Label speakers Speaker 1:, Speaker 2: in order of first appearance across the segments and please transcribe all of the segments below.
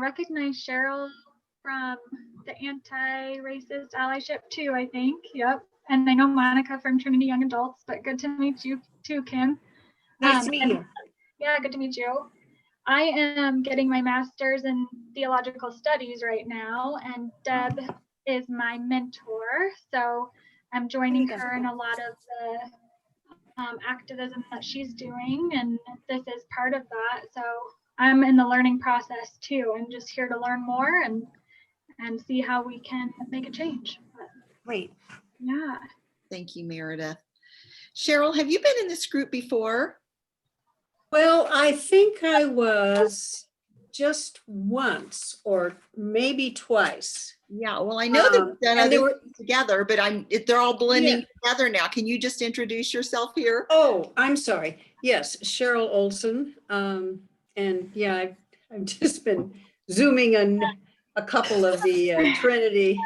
Speaker 1: recognize Cheryl from the anti-racist allyship too, I think. Yep. And I know Monica from Trinity Young Adults, but good to meet you too, Kim.
Speaker 2: Nice to meet you.
Speaker 1: Yeah, good to meet you. I am getting my master's in theological studies right now, and Deb is my mentor. So I'm joining her in a lot of the activism that she's doing, and this is part of that. So I'm in the learning process too. I'm just here to learn more and see how we can make a change.
Speaker 2: Great.
Speaker 1: Yeah.
Speaker 3: Thank you, Meredith. Cheryl, have you been in this group before?
Speaker 2: Well, I think I was just once or maybe twice.
Speaker 3: Yeah, well, I know that we've done
Speaker 2: and they
Speaker 3: other
Speaker 2: were-
Speaker 3: things together, but they're all blending
Speaker 2: Yeah.
Speaker 3: together now. Can you just introduce yourself here?
Speaker 2: Oh, I'm sorry. Yes, Cheryl Olson. And yeah, I've just been zooming on a couple of the Trinity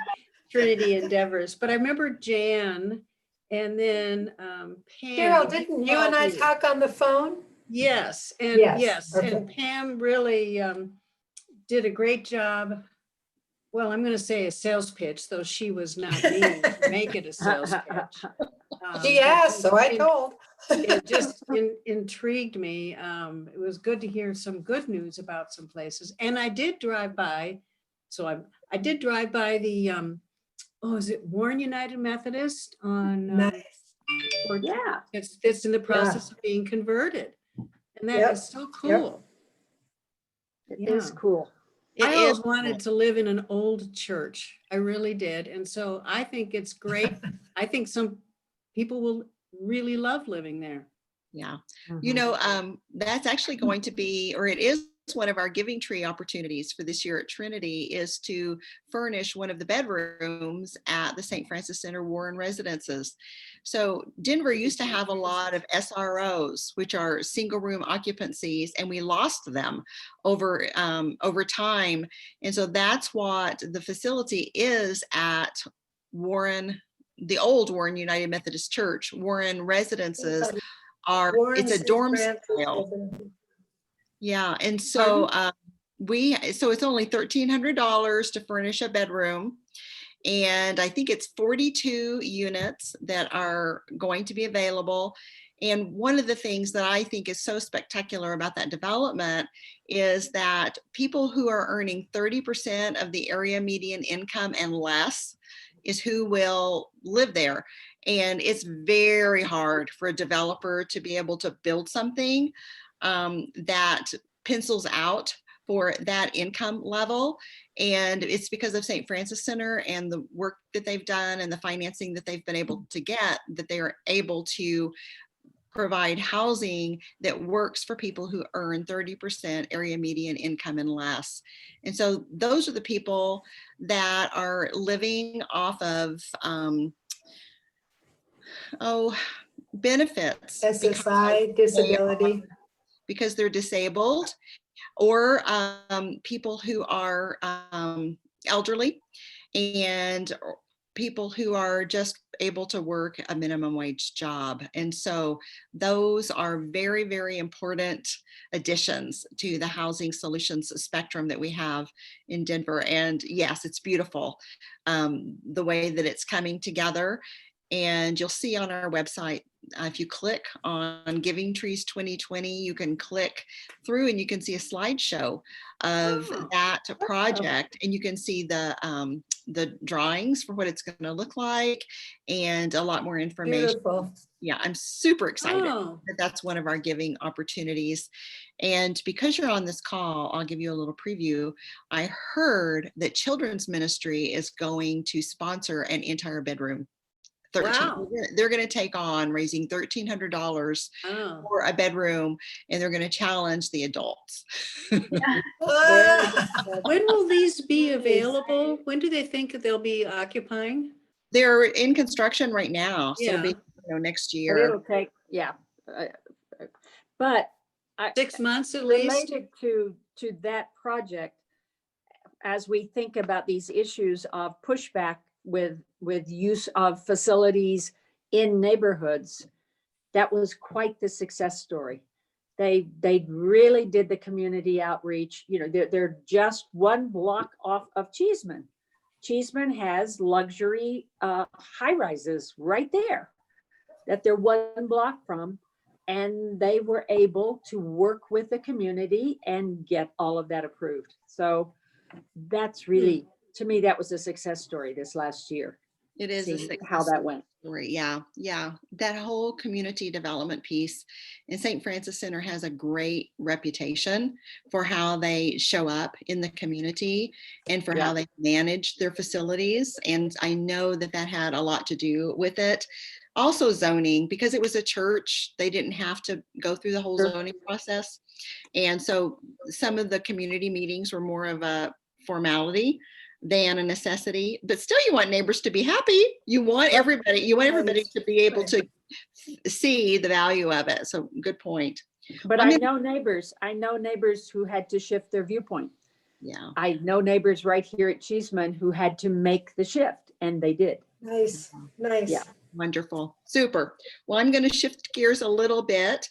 Speaker 2: endeavors. But I remember Jan and then Pam.
Speaker 4: Cheryl, didn't you and I talk on the phone?
Speaker 2: Yes, and
Speaker 4: Yes,
Speaker 2: and
Speaker 4: okay.
Speaker 2: Pam really did a great job. Well, I'm going to say a sales pitch, though she was not meaning to make it a sales pitch.
Speaker 4: She asked, so I told.
Speaker 2: It just intrigued me. It was good to hear some good news about some places, and I did drive by. So I did drive by the is it Warren United Methodist on?
Speaker 4: Nice.
Speaker 2: Yeah, it's in the process of being converted, and that is so cool.
Speaker 5: It is cool.
Speaker 2: I always wanted to live in an old church. I really did. And so I think it's great. I think some people will really love living there.
Speaker 3: Yeah. You know, that's actually going to be, or it is one of our Giving Tree opportunities for this year at Trinity, is to furnish one of the bedrooms at the St. Francis Center Warren Residences. So Denver used to have a lot of SROs, which are single room occupancies, and we lost them over time. And so that's what the facility is at Warren, the old Warren United Methodist Church. Warren Residences it's a dorm style. Yeah, and so so it's only $1,300 to furnish a bedroom, and I think it's 42 units that are going to be available. And one of the things that I think is so spectacular about that development is that people who are earning 30% of the area median income and less is who will live there. And it's very hard for a developer to be able to build something that pencils out for that income level. And it's because of St. Francis Center and the work that they've done and the financing that they've been able to get, that they are able to provide housing that works for people who earn 30% area median income and less. And so those are the people that are living off of benefits.
Speaker 4: SSI, disability.
Speaker 3: Because they're disabled, or people who are elderly, and people who are just able to work a minimum wage job. And so those are very, very important additions to the housing solutions spectrum that we have in Denver. And yes, it's beautiful, the way that it's coming together. And you'll see on our website, if you click on Giving Trees 2020, you can click through and you can see a slideshow of that project, and you can see the drawings for what it's going to look like and a lot more information.
Speaker 4: Beautiful.
Speaker 3: Yeah, I'm super excited that that's one of our giving opportunities. And because you're on this call, I'll give you a little preview. I heard that Children's Ministry is going to sponsor an entire bedroom.
Speaker 2: Wow.
Speaker 3: They're going to take on raising $1,300 for a bedroom, and they're going to challenge the adults.
Speaker 2: When will these be available? When do they think they'll be occupying?
Speaker 3: They're in construction right now, so it'll be next
Speaker 5: But
Speaker 3: year.
Speaker 5: it'll take, but
Speaker 2: 6 months at least.
Speaker 5: Related to that project, as we think about these issues of pushback with use of facilities in neighborhoods, that was quite the success story. They really did the community outreach. You know, they're just one block off of Cheeseman. Cheeseman has luxury high rises right there that they're one block from. And they were able to work with the community and get all of that approved. So that's really, to me, that was a success story this last year.
Speaker 3: It is a
Speaker 5: Seeing how that went.
Speaker 3: story. Yeah, yeah. That whole community development piece. And St. Francis Center has a great reputation for how they show up in the community and for how they manage their facilities. And I know that that had a lot to do with it. Also zoning, because it was a church, they didn't have to go through the whole zoning process. And so some of the community meetings were more of a formality than a necessity, but still you want neighbors to be happy. You want everybody to be able to see the value of it. So good point.
Speaker 5: But I know neighbors who had to shift their viewpoint.
Speaker 3: Yeah.
Speaker 5: I know neighbors right here at Cheeseman who had to make the shift, and they did.
Speaker 4: Nice, nice.
Speaker 5: Yeah.
Speaker 3: Wonderful. Super. Well, I'm going to shift gears a little bit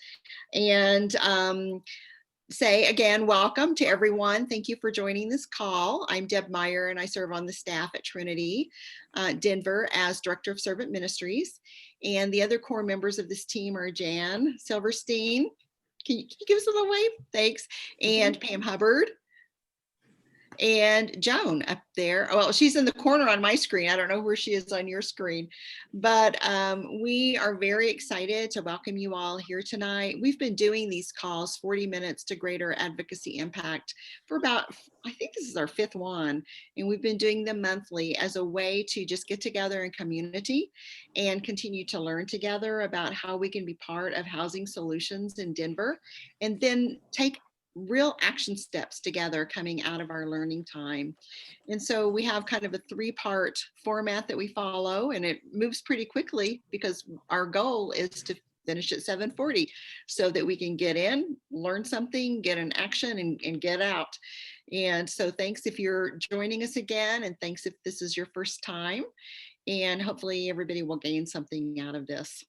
Speaker 3: and say again, welcome to everyone. Thank you for joining this call. I'm Deb Meyer and I serve on the staff at Trinity Denver as Director of Servant Ministries. And the other core members of this team are Jan Silverstein. Can you give us a little wave? Thanks. And Pam Hubbard. And Joan up there. Well, she's in the corner on my screen. I don't know where she is on your screen, but we are very excited to welcome you all here tonight. We've been doing these calls, 40 minutes to greater advocacy impact, for about, I think this is our 5th one. And we've been doing them monthly as a way to just get together in community and continue to learn together about how we can be part of housing solutions in Denver, and then take real action steps together coming out of our learning time. And so we have kind of a 3-part format that we follow, and it moves pretty quickly because our goal is to finish at 7:40 so that we can get in, learn something, get an action, and get out. And so thanks if you're joining us again, and thanks if this is your first time, and hopefully everybody will gain something out of this.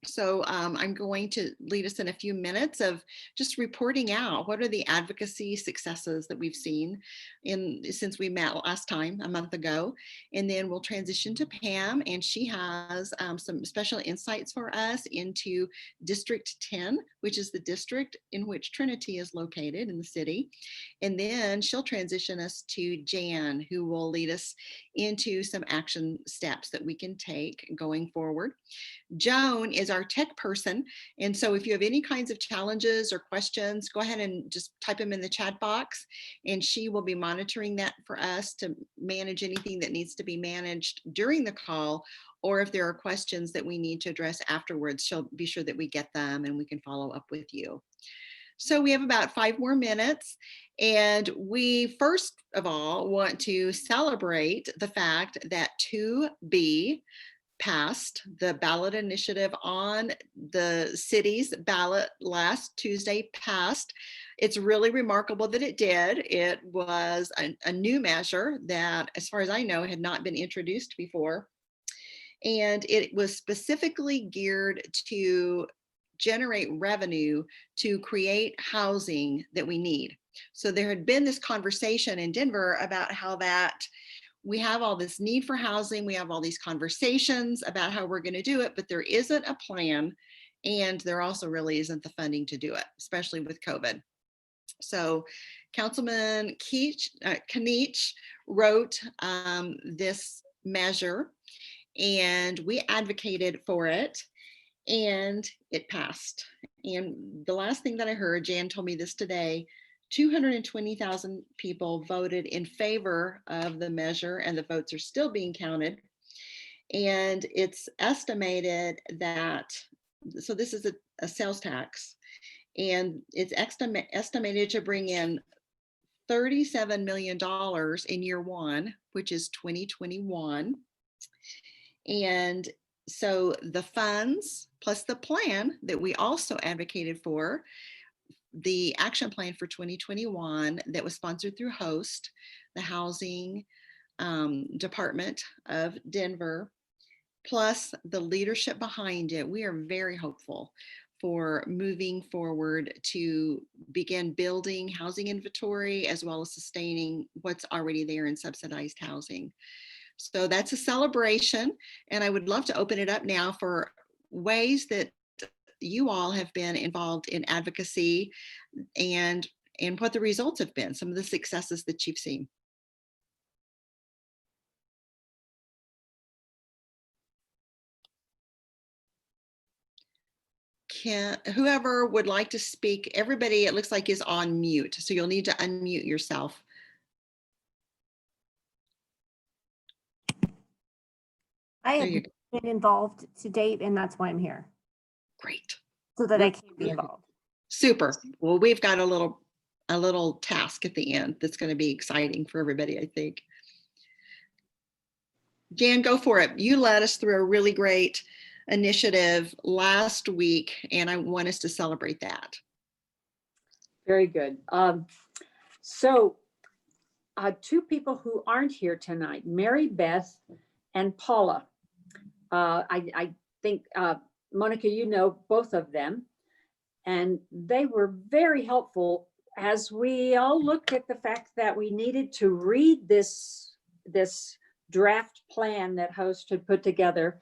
Speaker 3: So I'm going to lead us in a few minutes of just reporting out what are the advocacy successes that we've seen since we met last time a month ago. And then we'll transition to Pam, and she has some special insights for us into District 10, which is the district in which Trinity is located in the city. And then she'll transition us to Jan, who will lead us into some action steps that we can take going forward. Joan is our tech person. And so if you have any kinds of challenges or questions, go ahead and just type them in the chat box, and she will be monitoring that for us to manage anything that needs to be managed during the call, or if there are questions that we need to address afterwards, she'll be sure that we get them and we can follow up with you. So we have about 5 more minutes, and we first of all want to celebrate the fact that 2B passed. The ballot initiative on the city's ballot last Tuesday passed. It's really remarkable that it did. It was a new measure that, as far as I know, had not been introduced before. And it was specifically geared to generate revenue to create housing that we need. So there had been this conversation in Denver about how that we have all this need for housing. We have all these conversations about how we're going to do it, but there isn't a plan. And there also really isn't the funding to do it, especially with COVID. So Councilman Kanich wrote this measure, and we advocated for it, and it passed. And the last thing that I heard, Jan told me this today, 220,000 people voted in favor of the measure, and the votes are still being counted. And it's estimated that, so this is a sales tax, and it's estimated to bring in $37 million in year 1, which is 2021. And so the funds plus the plan that we also advocated for, the action plan for 2021 that was sponsored through HOST, the housing department of Denver, plus the leadership behind it, we are very hopeful for moving forward to begin building housing inventory as well as sustaining what's already there in subsidized housing. So that's a celebration, and I would love to open it up now for ways that you all have been involved in advocacy and what the results have been, some of the successes that you've seen. Whoever would like to speak, everybody it looks like is on mute, so you'll need to unmute yourself.
Speaker 6: I
Speaker 3: There
Speaker 6: have
Speaker 3: you go.
Speaker 6: been involved to date, and that's why I'm here,
Speaker 3: Great.
Speaker 6: so that I
Speaker 3: Look-
Speaker 6: can be involved.
Speaker 3: Super. Well, we've got a little task at the end that's going to be exciting for everybody, I think. Jan, go for it. You led us through a really great initiative last week, and I want us to celebrate that.
Speaker 5: Very good. So two people who aren't here tonight, Mary Beth and Paula. I think, Monica, you know both of them, and they were very helpful as we all looked at the fact that we needed to read this draft plan that Host had put together.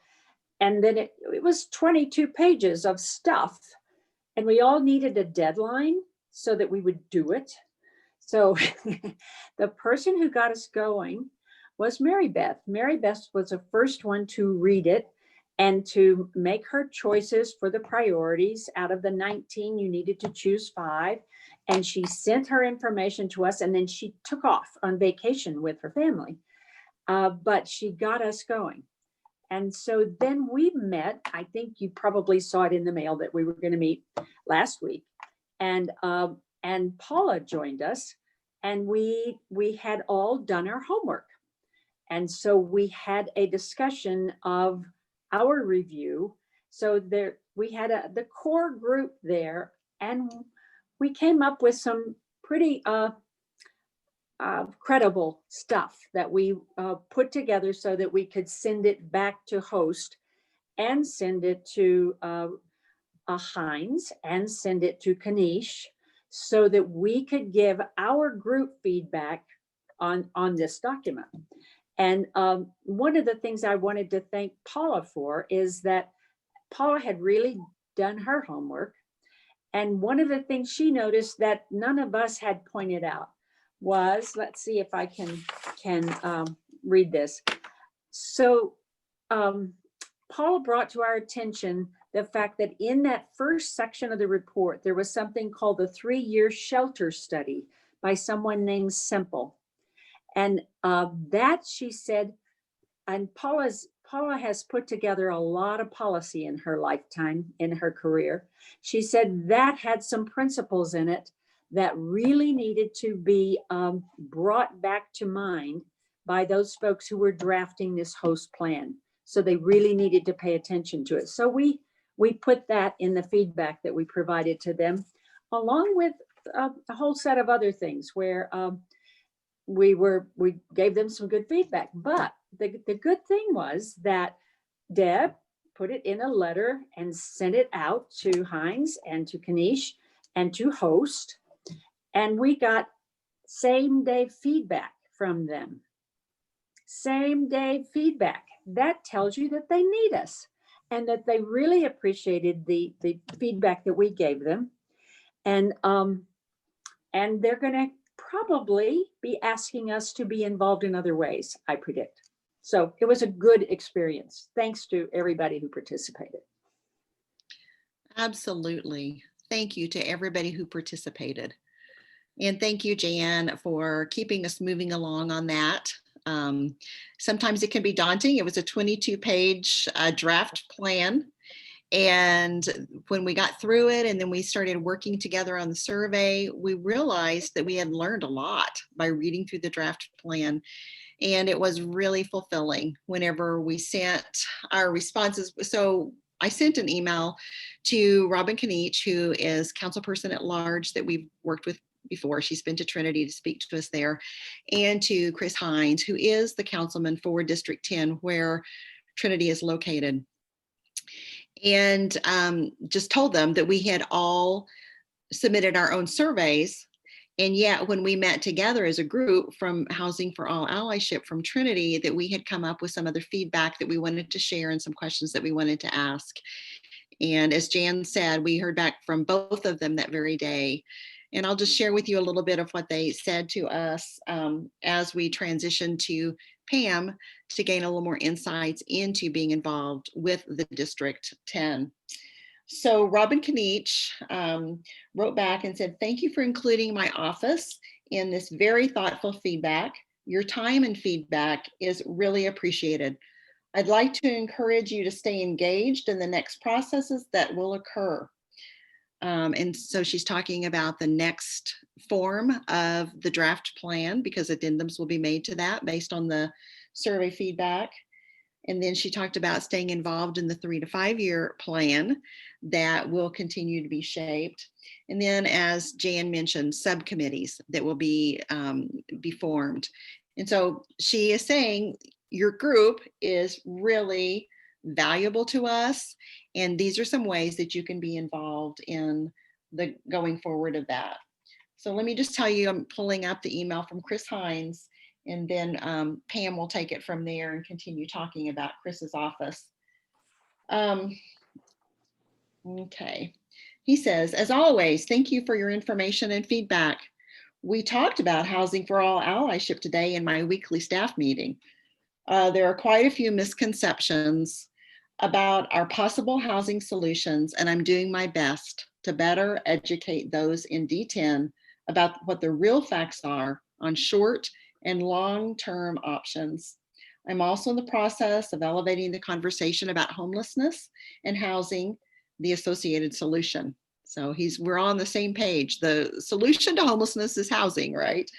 Speaker 5: And then it was 22 pages of stuff, and we all needed a deadline so that we would do it. So the person who got us going was Mary Beth. Mary Beth was the first one to read it and to make her choices for the priorities. Out of the 19, you needed to choose 5. And she sent her information to us, and then she took off on vacation with her family. But she got us going. And so then we met. I think you probably saw it in the mail that we were going to meet last week. And Paula joined us, and we had all done our homework. And so we had a discussion of our review. So there we had the core group there, and we came up with some pretty credible stuff that we put together so that we could send it back to Host and send it to Hines and send it to Kanish, so that we could give our group feedback on this document. And one of the things I wanted to thank Paula for is that Paula had really done her homework. And one of the things she noticed that none of us had pointed out was, let's see if I can read this. So Paula brought to our attention the fact that in that first section of the report, there was something called the 3-year shelter study by someone named Semple. And that, she said, and Paula has put together a lot of policy in her lifetime, in her career. She said that had some principles in it that really needed to be brought back to mind by those folks who were drafting this Host plan. So they really needed to pay attention to it. So we put that in the feedback that we provided to them, along with a whole set of other things where we gave them some good feedback. But the good thing was that Deb put it in a letter and sent it out to Hines and to Kanish and to Host. And we got same day feedback from them. Same day feedback. That tells you that they need us and that they really appreciated the feedback that we gave them. And they're going to probably be asking us to be involved in other ways, I predict. So it was a good experience. Thanks to everybody who participated.
Speaker 3: Absolutely. Thank you to everybody who participated. And thank you, Jan, for keeping us moving along on that. Sometimes it can be daunting. It was a 22-page draft plan. And when we got through it and then we started working together on the survey, we realized that we had learned a lot by reading through the draft plan. And it was really fulfilling whenever we sent our responses. So I sent an email to Robin Kanich, who is councilperson at large that we've worked with before. She's been to Trinity to speak to us there, and to Chris Hines, who is the councilman for District 10, where Trinity is located. and just told them that we had all submitted our own surveys. And yet when we met together as a group from Housing for All Allyship from Trinity, that we had come up with some other feedback that we wanted to share and some questions that we wanted to ask. And as Jan said, we heard back from both of them that very day. And I'll just share with you a little bit of what they said to us as we transitioned to Pam to gain a little more insights into being involved with the District 10. So Robin Kanich wrote back and said, thank you for including my office in this very thoughtful feedback. Your time and feedback is really appreciated. I'd like to encourage you to stay engaged in the next processes that will occur. And so she's talking about the next form of the draft plan because addendums will be made to that based on the survey feedback. And then she talked about staying involved in the 3 to 5 year plan that will continue to be shaped. And then, as Jan mentioned, subcommittees that will be formed. And so she is saying your group is really valuable to us. And these are some ways that you can be involved in the going forward of that. So let me just tell you, I'm pulling up the email from Chris Hines, and then Pam will take it from there and continue talking about Chris's office. Okay. He says, as always, thank you for your information and feedback. We talked about Housing for All Allyship today in my weekly staff meeting. There are quite a few misconceptions about our possible housing solutions, and I'm doing my best to better educate those in D10 about what the real facts are on short and long-term options. I'm also in the process of elevating the conversation about homelessness and housing, the associated solution. So we're on the same page. The solution to homelessness is housing, right?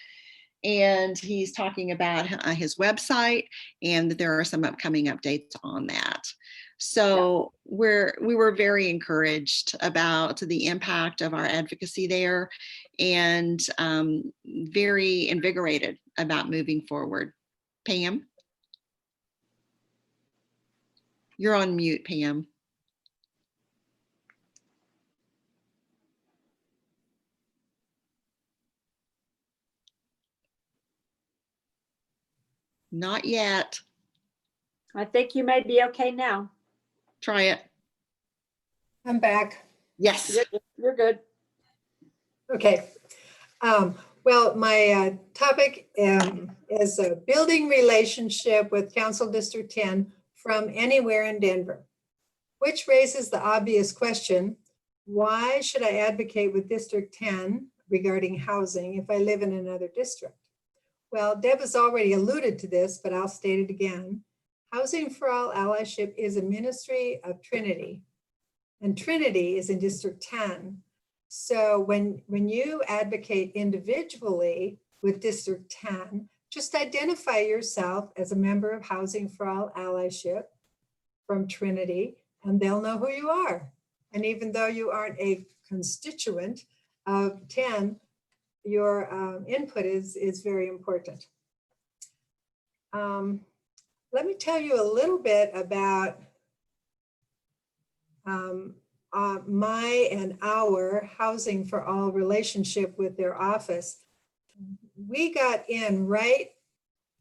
Speaker 3: And he's talking about his website and that there are some upcoming updates on that. So we were very encouraged about the impact of our advocacy there and very invigorated about moving forward. Pam? You're on mute, Pam. Not yet.
Speaker 5: I think you may be okay now.
Speaker 3: Try it.
Speaker 4: I'm back.
Speaker 3: Yes.
Speaker 5: You're good.
Speaker 4: Okay. Well, my topic is building relationship with Council District 10 from anywhere in Denver, which raises the obvious question, why should I advocate with District 10 regarding housing if I live in another district? Well, Deb has already alluded to this, but I'll state it again. Housing for All Allyship is a ministry of Trinity, and Trinity is in District 10. So when you advocate individually with District 10, just identify yourself as a member of Housing for All Allyship from Trinity, and they'll know who you are. And even though you aren't a constituent of 10, your input is very important. Let me tell you a little bit about my and our Housing for All relationship with their office. We got in right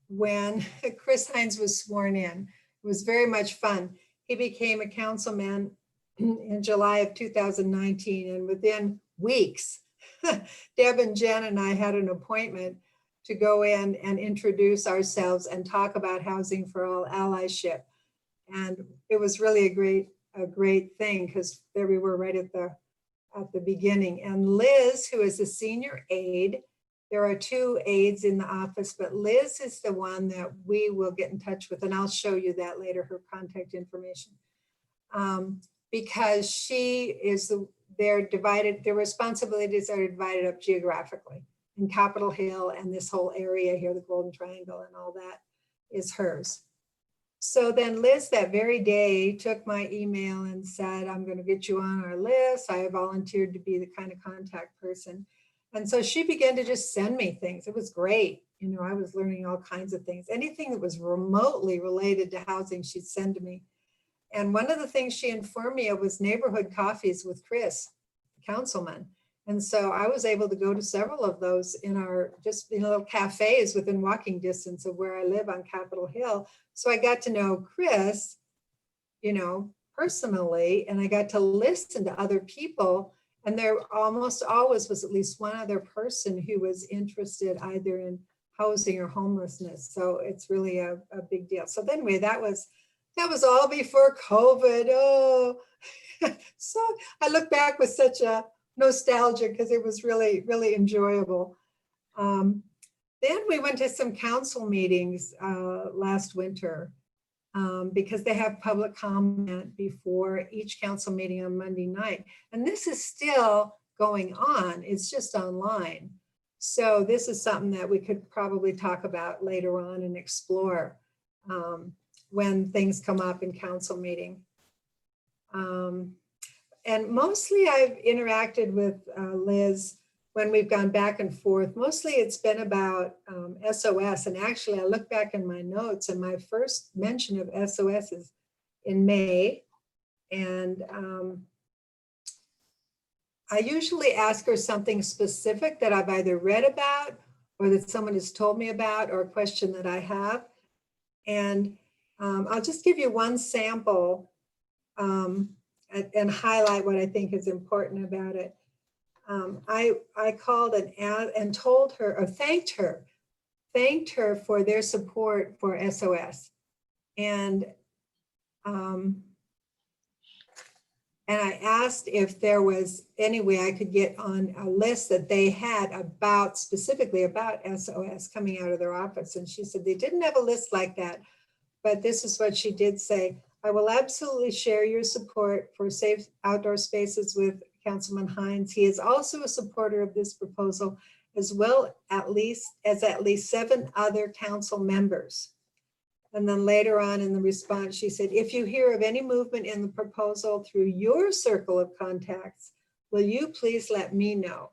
Speaker 4: when Chris Hines was sworn in. It was very much fun. He became a councilman in July of 2019, and within weeks, Deb and Jen and I had an appointment to go in and introduce ourselves and talk about Housing for All Allyship. And it was really a great thing because there we were right at the beginning. And Liz, who is a senior aide, there are 2 aides in the office, but Liz is the one that we will get in touch with, and I'll show you that later, her contact information. Because she is their responsibilities are divided up geographically in Capitol Hill, and this whole area here, the Golden Triangle and all that is hers. So then Liz that very day took my email and said, I'm going to get you on our list. I volunteered to be the kind of contact person. And so she began to just send me things. It was great. You know, I was learning all kinds of things. Anything that was remotely related to housing, she'd send to me. And one of the things she informed me of was neighborhood coffees with Chris, the councilman. And so I was able to go to several of those in our just little cafes within walking distance of where I live on Capitol Hill. So I got to know Chris, personally, and I got to listen to other people. And there almost always was at least one other person who was interested either in housing or homelessness. So it's really a big deal. So anyway, that was all before COVID. Oh, so I look back with such a nostalgia because it was really, really enjoyable. Then we went to some council meetings last winter because they have public comment before each council meeting on Monday night. And this is still going on. It's just online. So this is something that we could probably talk about later on and explore when things come up in council meeting. And mostly I've interacted with Liz when we've gone back and forth. Mostly it's been about SOS. And actually I look back in my notes and my first mention of SOS is in May. And I usually ask her something specific that I've either read about or that someone has told me about or a question that I have. And I'll just give you one sample and highlight what I think is important about it. I called and told her or thanked her for their support for SOS. And I asked if there was any way I could get on a list that they had specifically about SOS coming out of their office. And she said they didn't have a list like that, but this is what she did say. I will absolutely share your support for safe outdoor spaces with Councilman Hines. He is also a supporter of this proposal, as well at least 7 other council members. And then later on in the response, she said, if you hear of any movement in the proposal through your circle of contacts, will you please let me know?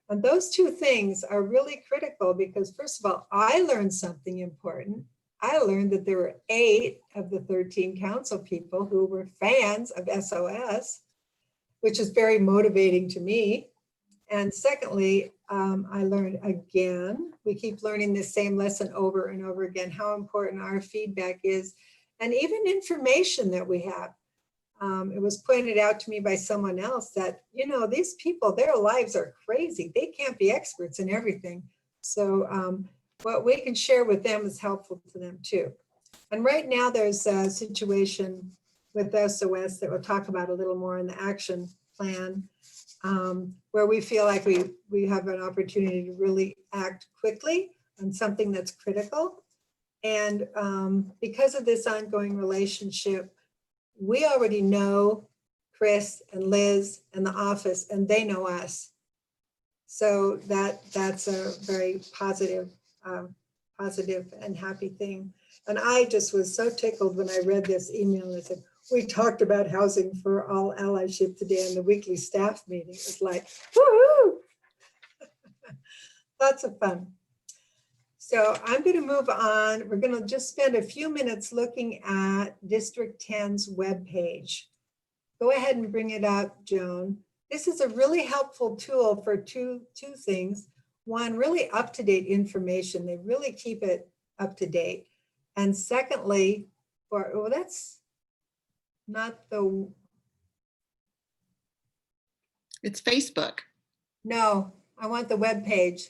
Speaker 4: And those two things are really critical because first of all, I learned something important. I learned that there were 8 of the 13 council people who were fans of SOS, which is very motivating to me. And secondly, I learned again, we keep learning the same lesson over and over again, how important our feedback is, and even information that we have. It was pointed out to me by someone else that, these people, their lives are crazy. They can't be experts in everything. So what we can share with them is helpful to them too. And right now there's a situation with SOS that we'll talk about a little more in the action plan, where we feel like we have an opportunity to really act quickly on something that's critical. And because of this ongoing relationship, we already know Chris and Liz and the office, and they know us. So that's a very positive and happy thing. And I just was so tickled when I read this email and I said, we talked about housing for all allyship today in the weekly staff meeting. It was like, woohoo! Lots of fun. So I'm going to move on. We're going to just spend a few minutes looking at District 10's webpage. Go ahead and bring it up, Joan. This is a really helpful tool for two things. One, really up-to-date information. They really keep it up to date. And secondly, that's not the...
Speaker 3: It's Facebook.
Speaker 4: No, I want the webpage.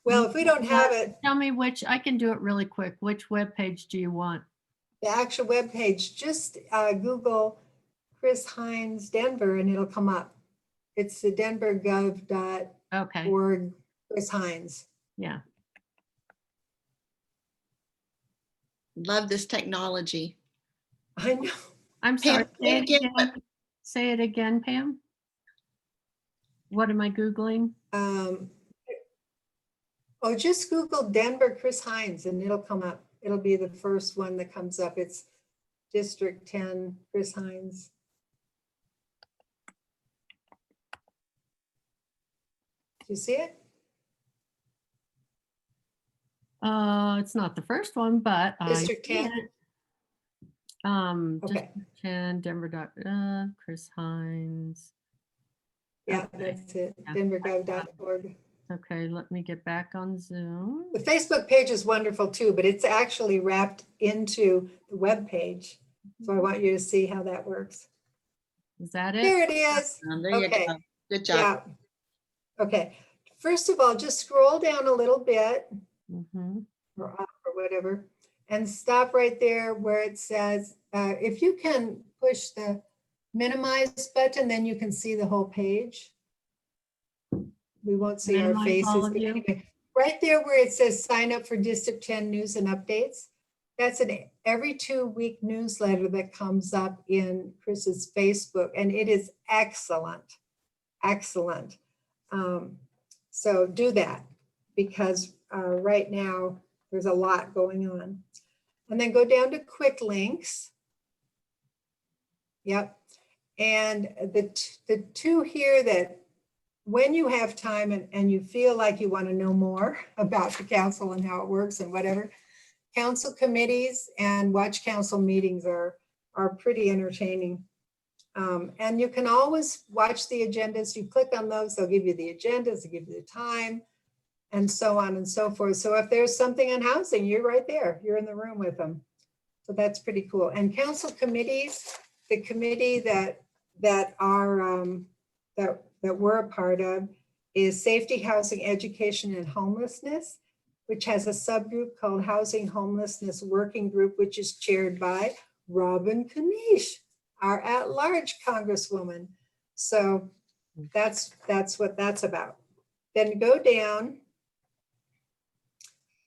Speaker 4: Well, if we don't have it,
Speaker 7: Tell me which, I can do it really quick. Which web page do you want?
Speaker 4: the actual webpage, just Google Chris Hines Denver and it'll come up. It's the denvergov.org
Speaker 7: Okay,
Speaker 4: Chris Hines.
Speaker 7: yeah.
Speaker 3: Love this technology.
Speaker 4: I know.
Speaker 7: I'm sorry,
Speaker 3: Pam,
Speaker 7: say it again, Pam. What am I Googling?
Speaker 4: Just Google Denver Chris Hines and it'll come up. It'll be the first one that comes up. It's District 10 Chris Hines. Do you see it?
Speaker 7: It's not the first one, but I
Speaker 4: District
Speaker 7: see
Speaker 4: 10?
Speaker 7: it.
Speaker 4: Okay.
Speaker 7: District 10, Denver, Chris Hines.
Speaker 4: Yeah,
Speaker 7: Okay.
Speaker 4: that's it,
Speaker 7: Yeah.
Speaker 4: denvergov.org.
Speaker 7: Okay, let me get back on Zoom.
Speaker 4: The Facebook page is wonderful too, but it's actually wrapped into the web page. So I want you to see how that works.
Speaker 7: Is that it?
Speaker 4: There it is.
Speaker 3: There you
Speaker 4: Okay.
Speaker 3: go. Good job.
Speaker 4: Yeah. Okay. First of all, just scroll down a little bit
Speaker 7: Mhm.
Speaker 4: or up or whatever, and stop right there where it says, if you can push the minimize button, then you can see the whole page. We won't see our
Speaker 7: Minimize all
Speaker 4: faces,
Speaker 7: of
Speaker 4: but
Speaker 7: you?
Speaker 4: anyway, right there where it says sign up for District 10 news and updates. That's an every 2-week newsletter that comes up in Chris's Facebook, and it is excellent, excellent. So do that because right now there's a lot going on. And then go down to quick links. Yep. And the two here that when you have time and you feel like you want to know more about the council and how it works and whatever, council committees and watch council meetings are pretty entertaining. And you can always watch the agendas. You click on those, they'll give you the agendas, they'll give you the time, and so on and so forth. So if there's something on housing, you're right there. You're in the room with them. So that's pretty cool. And council committees, the committee that we're a part of is Safety, Housing, Education, and Homelessness, which has a subgroup called Housing Homelessness Working Group, which is chaired by Robin Kanish, our at-large Congresswoman. So that's what that's about. Then go down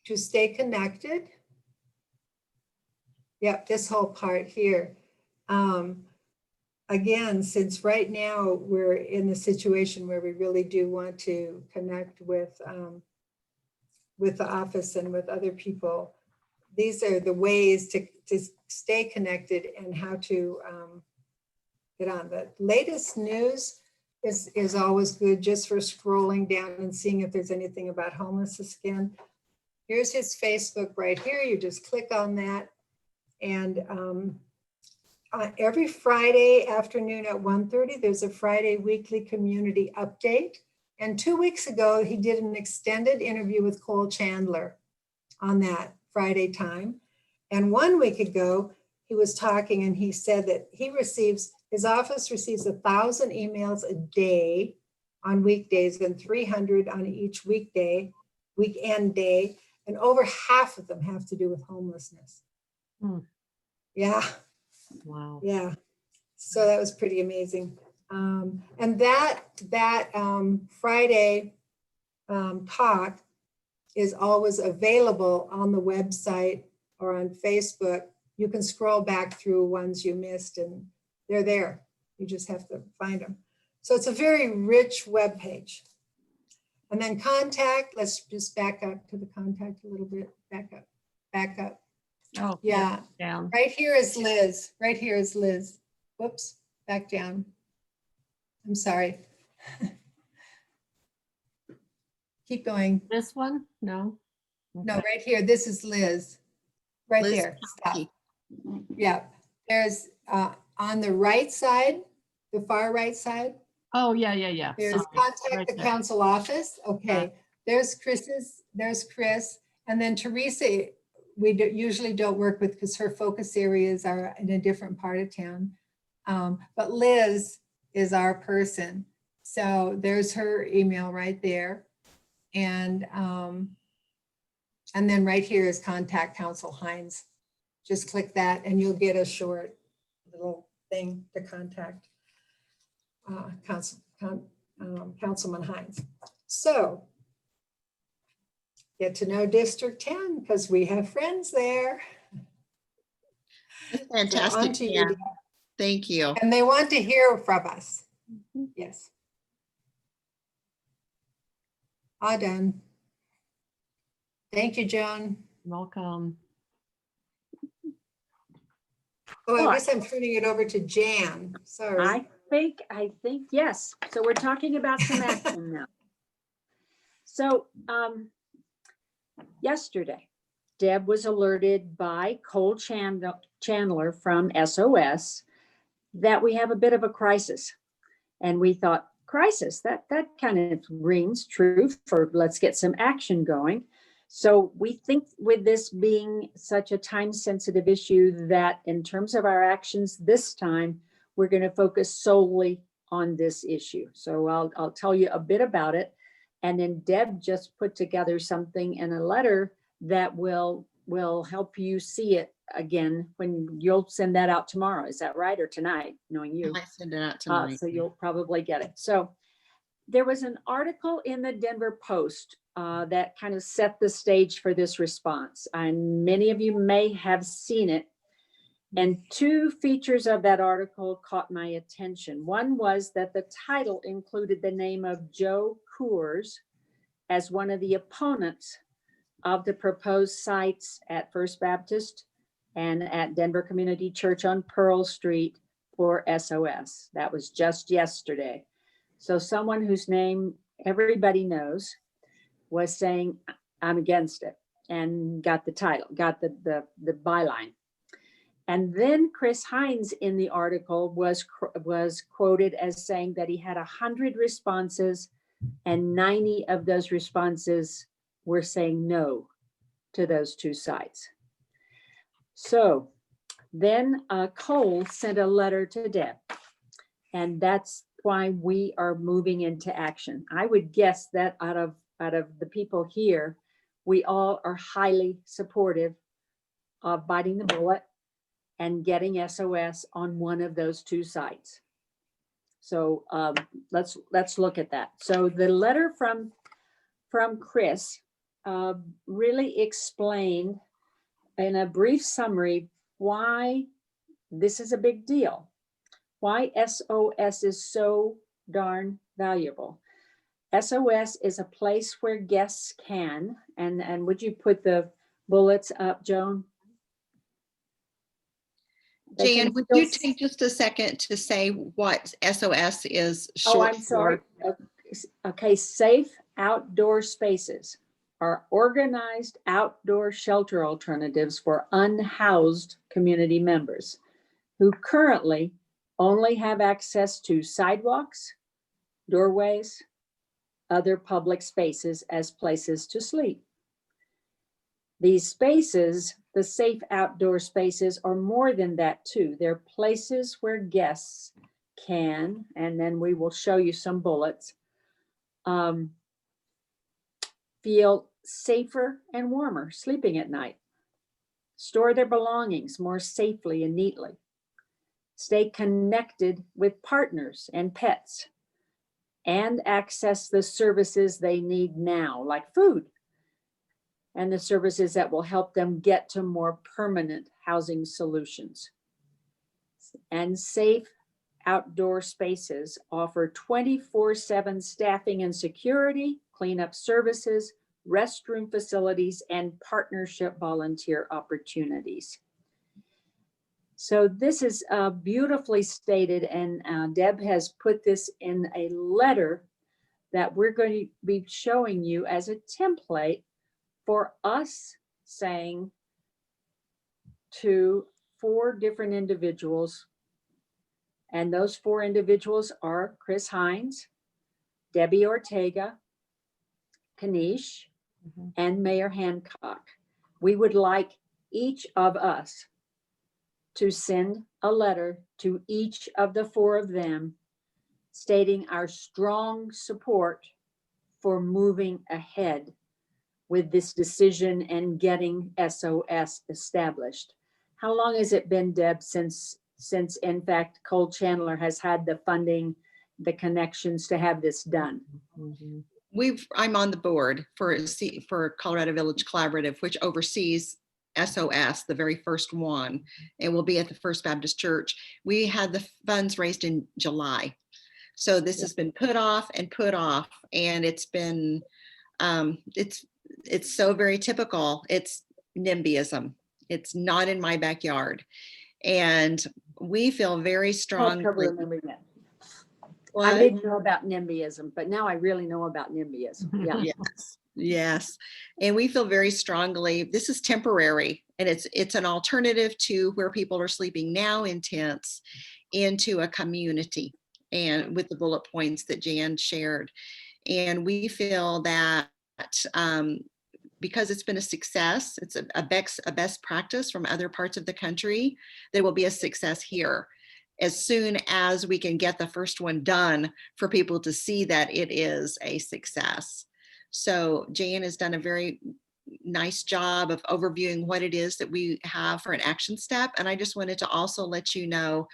Speaker 4: to stay connected. Yep, this whole part here. Again, since right now we're in the situation where we really do want to connect with the office and with other people, these are the ways to stay connected and how to get on. The latest news is always good just for scrolling down and seeing if there's anything about homelessness again. Here's his Facebook right here. You just click on that. And every Friday afternoon at 1:30, there's a Friday weekly community update. And 2 weeks ago, he did an extended interview with Cole Chandler on that Friday time. And 1 week ago, he was talking and he said that his office receives 1,000 emails a day on weekdays and 300 on each weekend day. And over half of them have to do with homelessness. Yeah.
Speaker 7: Wow.
Speaker 4: Yeah. So that was pretty amazing. And that Friday talk is always available on the website or on Facebook. You can scroll back through ones you missed and they're there. You just have to find them. So it's a very rich web page. And then contact, let's just back up to the contact a little bit. Back up.
Speaker 7: Oh,
Speaker 4: Yeah.
Speaker 7: down.
Speaker 4: Right here is Liz. Right here is Liz. Whoops, back down. I'm sorry. Keep going.
Speaker 7: This one? No.
Speaker 4: No,
Speaker 7: Okay.
Speaker 4: right here. This is Liz. Right
Speaker 3: Liz
Speaker 4: there. Stop.
Speaker 3: Kowski.
Speaker 4: Yeah. There's on the right side, the far right side,
Speaker 7: Oh, yeah.
Speaker 4: there's
Speaker 7: Sorry.
Speaker 4: contact
Speaker 7: Right
Speaker 4: the
Speaker 7: there.
Speaker 4: council office. Okay. There's Chris. And then Teresa, we usually don't work with because her focus areas are in a different part of town. But Liz is our person. So there's her email right there. And then right here is contact Council Hines. Just click that and you'll get a short little thing to contact Councilman Hines. So get to know District 10 because we have friends there.
Speaker 3: That's
Speaker 4: So on
Speaker 3: fantastic.
Speaker 4: to you,
Speaker 3: Yeah.
Speaker 4: Dee.
Speaker 3: Thank you.
Speaker 4: And they want to hear from us. Yes. All done. Thank you, Joan.
Speaker 7: Welcome.
Speaker 4: Oh, I
Speaker 5: What?
Speaker 4: guess I'm turning it over to Jan. Sorry.
Speaker 5: I think, yes. So we're talking about some action now. So yesterday, Deb was alerted by Cole Chandler from SOS that we have a bit of a crisis. And we thought, crisis, that kind of rings true for let's get some action going. So we think with this being such a time-sensitive issue that in terms of our actions this time, we're going to focus solely on this issue. So I'll tell you a bit about it. And then Deb just put together something in a letter that will help you see it again when you'll send that out tomorrow. Is that right? Or tonight, knowing you?
Speaker 3: I send it out tonight.
Speaker 5: So you'll probably get it. So there was an article in the Denver Post that kind of set the stage for this response. And many of you may have seen it. And two features of that article caught my attention. One was that the title included the name of Joe Coors as one of the opponents of the proposed sites at First Baptist and at Denver Community Church on Pearl Street for SOS. That was just yesterday. So someone whose name everybody knows was saying, I'm against it, and got the title, got the byline. And then Chris Hines in the article was quoted as saying that he had 100 responses and 90 of those responses were saying no to those two sites. So then Cole sent a letter to Deb, and that's why we are moving into action. I would guess that out of the people here, we all are highly supportive of biting the bullet and getting SOS on one of those two sites. So let's look at that. So the letter from Chris really explained in a brief summary why this is a big deal, why SOS is so darn valuable. SOS is a place where guests can, and would you put the bullets up, Joan?
Speaker 3: Jan, would you take just a second to say what SOS is short
Speaker 5: Oh, I'm sorry. Okay, safe outdoor spaces are organized outdoor shelter alternatives for unhoused community members who currently only have access to sidewalks, doorways, other public spaces as places to sleep. These spaces, the safe outdoor spaces, are more than that too. They're places where guests can, and then we will show you some bullets, feel safer and warmer sleeping at night, store their belongings more safely and neatly, stay connected with partners and pets, and access the services they need now, like food, and the services that will help them get to more permanent housing solutions. And safe outdoor spaces offer 24/7 staffing and security, cleanup services, restroom facilities, and partnership volunteer opportunities. So this is beautifully stated, and Deb has put this in a letter that we're going to be showing you as a template for us saying to 4 different individuals, and those 4 individuals are Chris Hines, Debbie Ortega, Kanish, and Mayor Hancock. We would like each of us to send a letter to each of the 4 of them stating our strong support for moving ahead with this decision and getting SOS established. How long has it been, Deb, since in fact Cole Chandler has had the funding, the connections to have this done?
Speaker 3: I'm on the board for Colorado Village Collaborative, which oversees SOS, the very first one. It will be at the First Baptist Church. We had the funds raised in July. So this has been put off, and it's been, it's so very typical. It's NIMBYism. It's not in my backyard. And we feel very strongly.
Speaker 5: I
Speaker 3: What?
Speaker 5: didn't know about NIMBYism, but now I really know about NIMBYism. Yeah.
Speaker 3: Yes, yes. And we feel very strongly, this is temporary, and it's an alternative to where people are sleeping now in tents into a community, and with the bullet points that Jan shared. And we feel that because it's been a success, it's a best practice from other parts of the country, there will be a success here as soon as we can get the first one done for people to see that it is a success. So Jan has done a very nice job of overviewing what it is that we have for an action step. And I just wanted to also let you know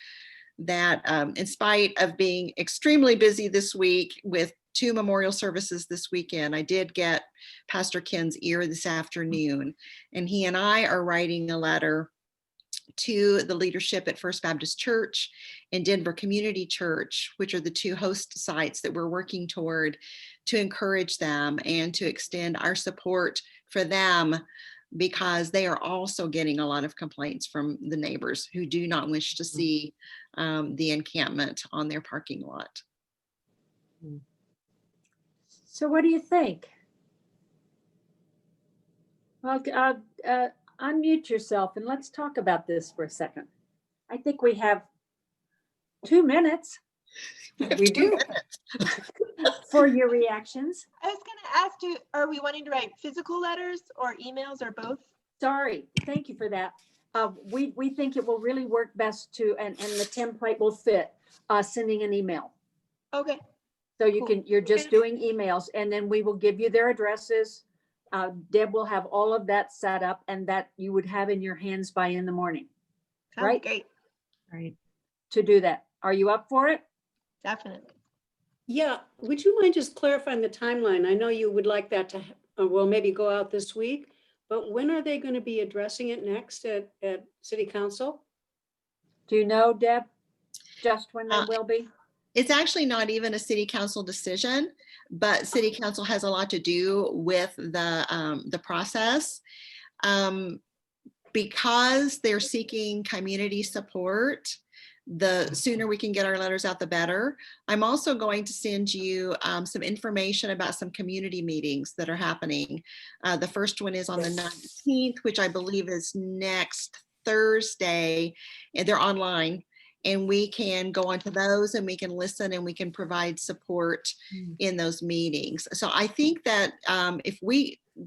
Speaker 3: that in spite of being extremely busy this week with 2 memorial services this weekend, I did get Pastor Ken's ear this afternoon, and he and I are writing a letter to the leadership at First Baptist Church and Denver Community Church, which are the 2 host sites that we're working toward, to encourage them and to extend our support for them, because they are also getting a lot of complaints from the neighbors who do not wish to see the encampment on their parking lot.
Speaker 5: So what do you think? Well, unmute yourself and let's talk about this for a second. I think we have 2 minutes
Speaker 4: We do.
Speaker 5: for your reactions.
Speaker 8: I was going to ask you, are we wanting to write physical letters or emails or both?
Speaker 5: Sorry, thank you for that. We think it will really work best to, and the template will fit, sending an email.
Speaker 8: Okay.
Speaker 5: So you
Speaker 8: Cool.
Speaker 5: you're just doing emails, and then we will give you their addresses. Deb will have all of that set up, and that you would have in your hands by in the morning.
Speaker 8: Sounds
Speaker 5: Right.
Speaker 8: great.
Speaker 7: Right.
Speaker 5: To do that. Are you up for it?
Speaker 8: Definitely.
Speaker 2: Yeah, would you mind just clarifying the timeline? I know you would like that to, well, maybe go out this week, but when are they going to be addressing it next at City Council?
Speaker 5: Do you know, Deb, just when they will be?
Speaker 3: It's actually not even a city council decision, but city council has a lot to do with the process. Because they're seeking community support, the sooner we can get our letters out, the better. I'm also going to send you some information about some community meetings that are happening. The first one is on the 19th, which I believe is next Thursday, and they're online. And we can go onto those and we can listen and we can provide support in those meetings. So I think that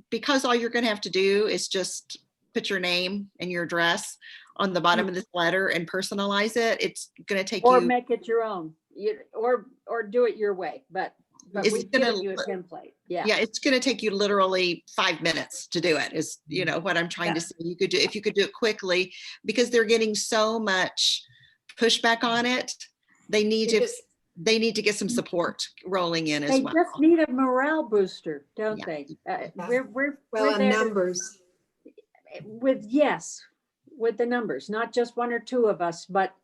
Speaker 3: because all you're going to have to do is just put your name and your address on the bottom of this letter and personalize it, it's going to take
Speaker 5: Or
Speaker 3: you.
Speaker 5: make it your own, or do it your way, but
Speaker 3: It's
Speaker 5: we've
Speaker 3: gonna
Speaker 5: given you a template. Yeah.
Speaker 3: Yeah, it's going to take you literally 5 minutes to do it, is what I'm trying to say. You could do, if you could do it quickly, because they're getting so much pushback on it. They need to get some support rolling in as
Speaker 5: They
Speaker 3: well.
Speaker 5: just need a morale booster, don't
Speaker 3: Yeah.
Speaker 5: they?
Speaker 4: Well,
Speaker 5: We're
Speaker 4: and
Speaker 5: there
Speaker 4: numbers.
Speaker 5: with the numbers, not just 1 or 2 of us, but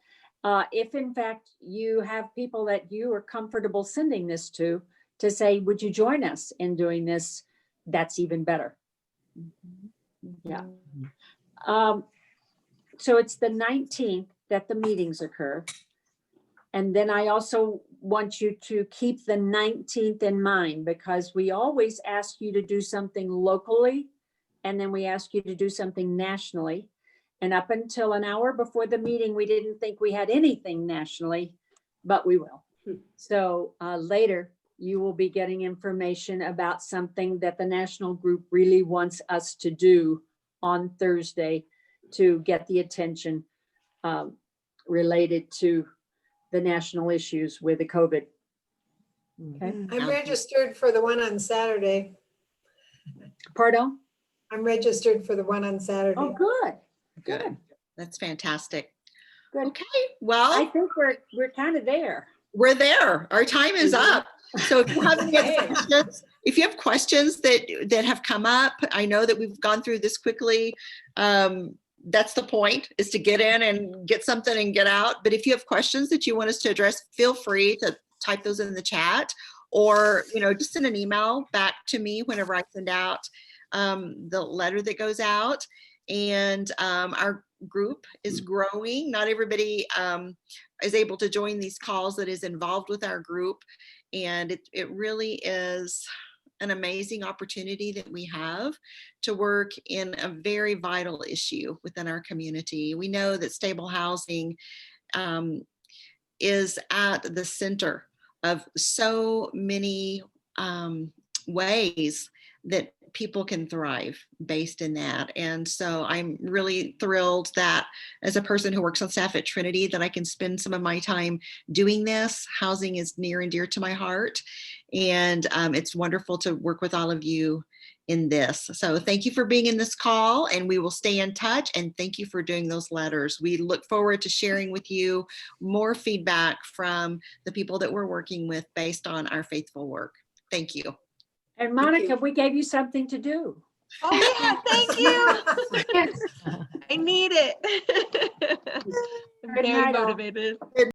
Speaker 5: if in fact you have people that you are comfortable sending this to say, would you join us in doing this? That's even better. Yeah. So it's the 19th that the meetings occur. And then I also want you to keep the 19th in mind, because we always ask you to do something locally, and then we ask you to do something nationally. And up until an hour before the meeting, we didn't think we had anything nationally, but we will. So later, you will be getting information about something that the national group really wants us to do on Thursday to get the attention related to the national issues with the COVID. Okay.
Speaker 4: I'm registered for the one on Saturday.
Speaker 5: Pardon?
Speaker 4: I'm registered for the one on Saturday.
Speaker 5: Oh, good.
Speaker 3: Good. That's fantastic.
Speaker 5: Good.
Speaker 3: Okay, well,
Speaker 5: I think we're kind of there.
Speaker 3: we're there. Our time is up. So if you have any other questions, if you have questions that have come up, I know that we've gone through this quickly. That's the point, is to get in and get something and get out. But if you have questions that you want us to address, feel free to type those in the chat, or just send an email back to me whenever I send out the letter that goes out. And our group is growing. Not everybody is able to join these calls, that is involved with our group. And it really is an amazing opportunity that we have to work in a very vital issue within our community. We know that stable housing is at the center of so many ways that people can thrive based in that. And so I'm really thrilled that as a person who works on staff at Trinity, that I can spend some of my time doing this. Housing is near and dear to my heart. And it's wonderful to work with all of you in this. So thank you for being in this call, and we will stay in touch. And thank you for doing those letters. We look forward to sharing with you more feedback from the people that we're working with based on our faithful work. Thank you.
Speaker 5: And Monica, we gave you something to do.
Speaker 8: Oh yeah, thank you.
Speaker 1: Yes.
Speaker 8: I need it. I'm
Speaker 5: Good
Speaker 8: very
Speaker 5: night, all.
Speaker 8: motivated.